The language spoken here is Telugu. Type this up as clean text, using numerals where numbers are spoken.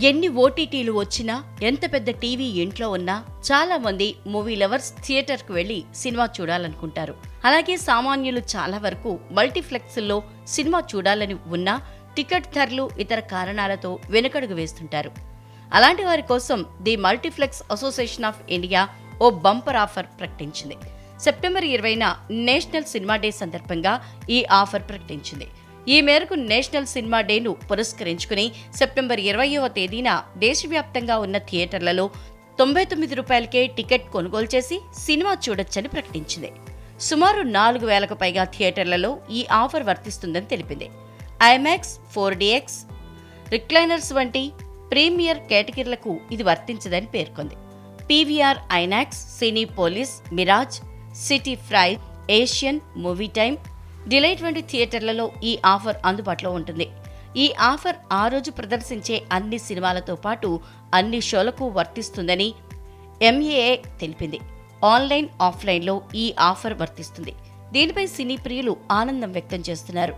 ఎన్ని ఓటీటీలు వచ్చినా, ఎంత పెద్ద టీవీ ఇంట్లో ఉన్నా చాలా మంది మూవీ లవర్స్ థియేటర్కు వెళ్లి సినిమా చూడాలనుకుంటారు. అలాగే సామాన్యులు చాలా వరకు మల్టీప్లెక్స్ల్లో సినిమా చూడాలని ఉన్నా టికెట్ ధరలు ఇతర కారణాలతో వెనుకడుగు వేస్తుంటారు. అలాంటి వారి కోసం the multiplex association of India ఓ బంపర్ ఆఫర్ ప్రకటించింది. సెప్టెంబర్ 20న నేషనల్ సినిమా డే సందర్భంగా ఈ ఆఫర్ ప్రకటించింది. ఈ మేరకు నేషనల్ సినిమా డేను పురస్కరించుకుని సెప్టెంబర్ 20వ తేదీన దేశవ్యాప్తంగా ఉన్న థియేటర్లలో ₹99కే టికెట్ కొనుగోలు చేసి సినిమా చూడొచ్చని ప్రకటించింది. సుమారు 4,000కు పైగా థియేటర్లలో ఈ ఆఫర్ వర్తిస్తుందని తెలిపింది. ఐమాక్స్, 4DX, రిక్లైనర్స్ వంటి ప్రీమియర్ కేటగిరీలకు ఇది వర్తించదని పేర్కొంది. PVR INOX, Cinepolis, Miraj, city pride, Asian, movie time, delight వంటి థియేటర్లలో ఈ ఆఫర్ అందుబాటులో ఉంటుంది. ఈ ఆఫర్ ఆ రోజు ప్రదర్శించే అన్ని సినిమాలతో పాటు అన్ని షోలకు వర్తిస్తుందని ఎంఏఏ తెలిపింది. ఆన్లైన్, ఆఫ్లైన్లో ఈ ఆఫర్ వర్తిస్తుంది. దీనిపై సినీ ప్రియులు ఆనందం వ్యక్తం చేస్తున్నారు.